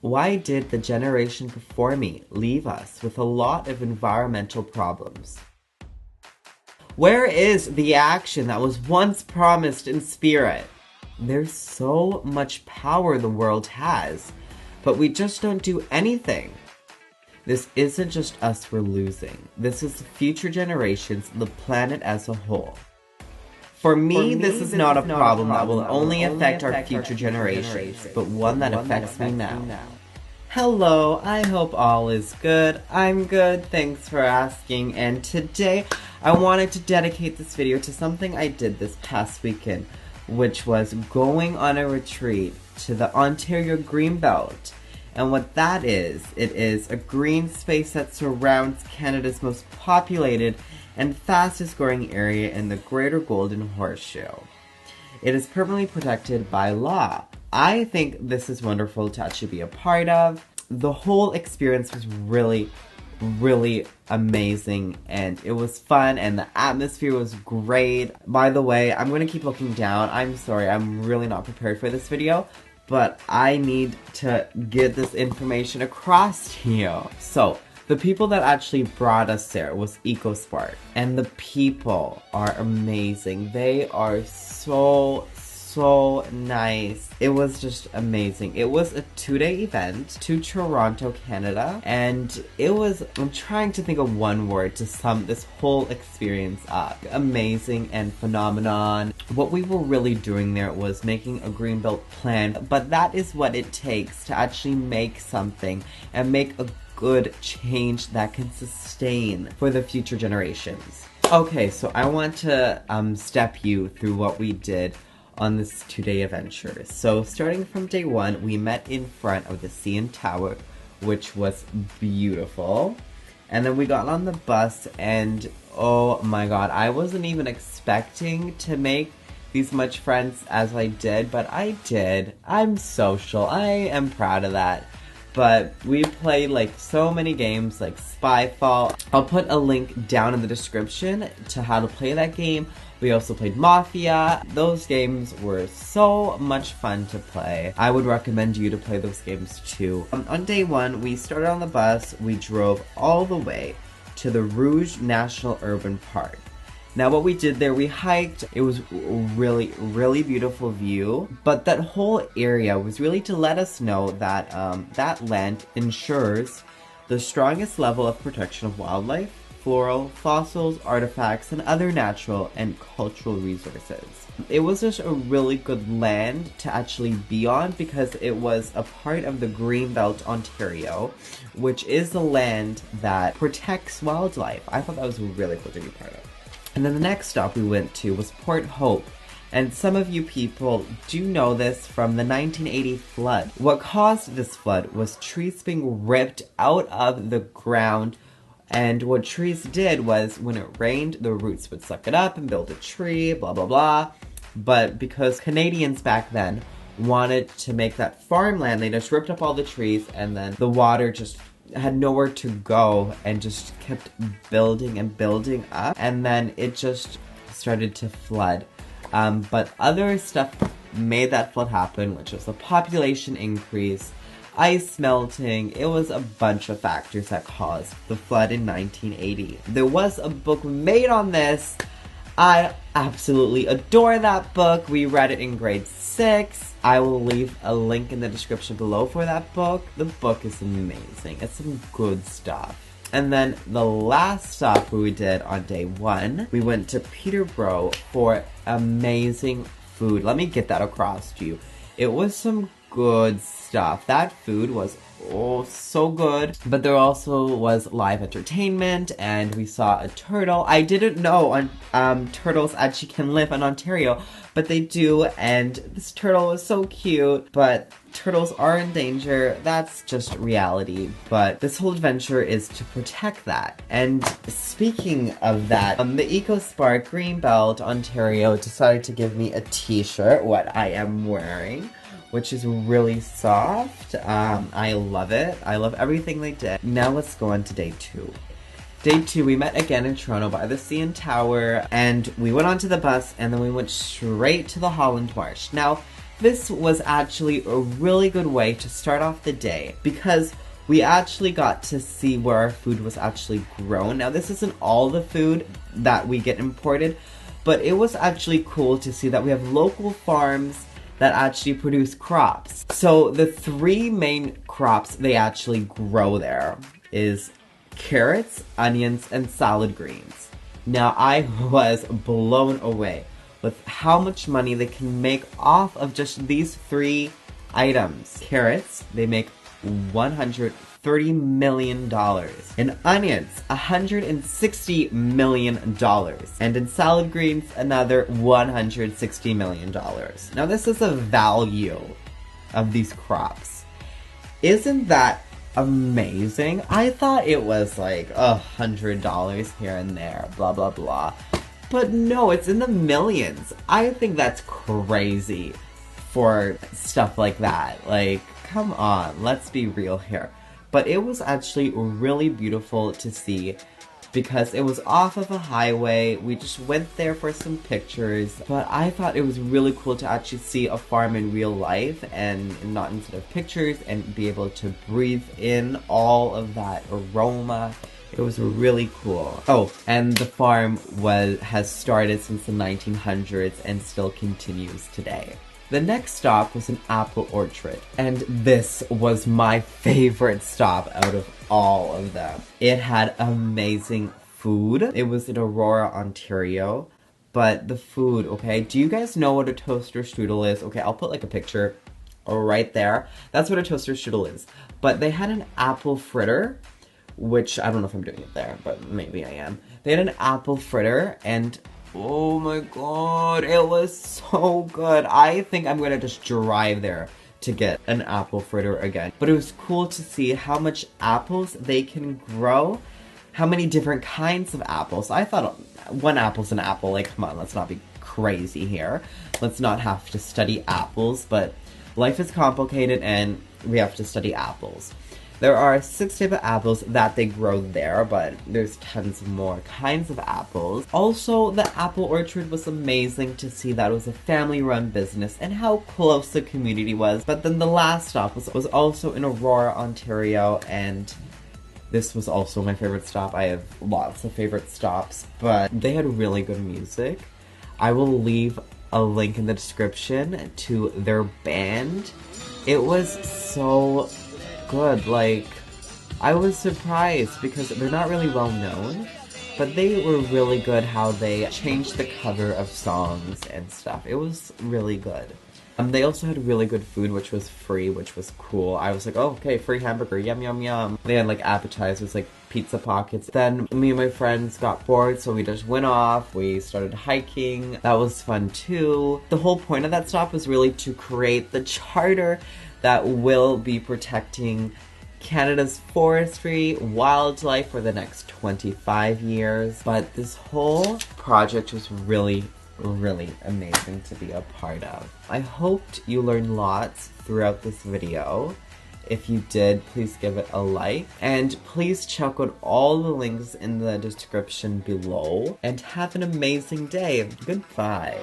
Why did the generation before me leave us with a lot of environmental problems? Where is the action that was once promised in spirit? There's so much power the world has, but we just don't do anything. This isn't just us we're losing. This is the future generations, the planet as a whole. For me, this is not a problem that will only affect our future generations, but one that affects me now. Hello, I hope all is good. I'm good, thanks for asking, and today I wanted to dedicate this video to something I did this past weekend, which was going on a retreat to the Ontario Greenbelt. And what that is, it is a green space that surrounds Canada's most populated and fastest growing area in the Greater Golden Horseshoe. It is permanently protected by law. I think this is wonderful to actually be a part of. The whole experience was really amazing, and it was fun, and the atmosphere was great. By the way, I'm going to keep looking down. I'm sorry, I'm really not prepared for this video, but I need to get this information across to you. So, the people that actually brought us there was EcoSpark, and the people are amazing. They are so nice. It was just amazing. It was a 2-day event to Toronto, Canada, and it was, I'm trying to think of one word to sum this whole experience up. Amazing and phenomenon. What we were really doing there was making a Greenbelt plan, but that is what it takes to actually make something and make a good change that can sustain for the future generations. Okay, so I want to step you through what we did on this 2-day adventure. So starting from day 1, we met in front of the CN Tower, which was beautiful. And then we got on the bus, and oh my god, I wasn't even expecting to make these much friends as I did, but I did. I'm social. I am proud of that. But we played like so many games like Spyfall. I'll put a link down in the description to how to play that game. We also played Mafia. Those games were so much fun to play. I would recommend you to play those games too. On day 1, we started on the bus. We drove all the way to the Rouge National Urban Park. Now what we did there, we hiked. It was a really beautiful view, but that whole area was really to let us know that that land ensures the strongest level of protection of wildlife, floral, fossils, artifacts, and other natural and cultural resources. It was just a really good land to actually be on because it was a part of the Greenbelt, Ontario, which is the land that protects wildlife. I thought that was really cool to be part of. And then the next stop we went to was Port Hope. And some of you people do know this from the 1980 flood. What caused this flood was trees being ripped out of the ground. And what trees did was, when it rained, the roots would suck it up and build a tree, blah blah blah. But because Canadians back then wanted to make that farmland, they just ripped up all the trees, and then the water just had nowhere to go and just kept building and building up, and then it just started to flood. But other stuff made that flood happen, which was the population increase, ice melting. It was a bunch of factors that caused the flood in 1980. There was a book made on this. I absolutely adore that book. We read it in grade 6. I will leave a link in the description below for that book. The book is amazing. It's some good stuff. And then the last stop we did on day 1, we went to Peterborough for amazing food. Let me get that across to you. It was some good stuff. That food was so good. But there also was live entertainment, and we saw a turtle. I didn't know turtles actually can live in Ontario, but they do, and this turtle was so cute. But turtles are in danger. That's just reality. But this whole adventure is to protect that. And speaking of that, the EcoSpark Greenbelt Ontario decided to give me a t-shirt, what I am wearing, which is really soft. I love it. I love everything they did. Now let's go on to day 2. Day 2, we met again in Toronto by the CN Tower, and we went onto the bus, and then we went straight to the Holland Marsh. Now, This was actually a really good way to start off the day because we actually got to see where our food was actually grown. Now, this isn't all the food that we get imported, but it was actually cool to see that we have local farms that actually produce crops. So the three main crops they actually grow there is carrots, onions, and salad greens. Now, I was blown away with how much money they can make off of just these three items. Carrots, they make $130 million. In onions, $160 million. And in salad greens, another $160 million. Now, this is the value of these crops. Isn't that amazing? I thought it was like $100 here and there, blah, blah, blah. But no, it's in the millions. I think that's crazy for stuff like that. Like, come on, let's be real here. But it was actually really beautiful to see because it was off of a highway. We just went there for some pictures, but I thought it was really cool to actually see a farm in real life and not instead of pictures, and be able to breathe in all of that aroma. It was really cool. Oh, and the farm has started since the 1900s and still continues today. The next stop was an apple orchard, and this was my favorite stop out of all of them. It had amazing food. It was in Aurora, Ontario, but the food, okay? Do you guys know what a toaster strudel is? Okay, I'll put like a picture right there. That's what a toaster strudel is. But they had an apple fritter, which I don't know if I'm doing it there, but maybe I am. They had an apple fritter, and oh my god, it was so good. I think I'm gonna just drive there to get an apple fritter again. But it was cool to see how much apples they can grow, how many different kinds of apples. I thought one apple's an apple, like come on, let's not be crazy here. Let's not have to study apples, but life is complicated and we have to study apples. There are 6 types of apples that they grow there, but there's tons more kinds of apples. Also, the apple orchard was amazing to see that it was a family-run business and how close the community was. But then the last stop was also in Aurora, Ontario, and this was also my favorite stop. I have lots of favorite stops, but they had really good music. I will leave a link in the description to their band. It was so good. Like, I was surprised because they're not really well known, but they were really good how they changed the cover of songs and stuff. It was really good. They also had really good food, which was free, which was cool. I was like, oh, okay, free hamburger, yum, yum, yum. They had, like, appetizers, like pizza pockets. Then me and my friends got bored, so we just went off. We started hiking. That was fun, too. The whole point of that stop was really to create the charter that will be protecting Canada's forestry, wildlife for the next 25 years. But this whole project was really amazing to be a part of. I hoped you learned lots throughout this video. If you did, please give it a like. And please check out all the links in the description below. And have an amazing day. Goodbye.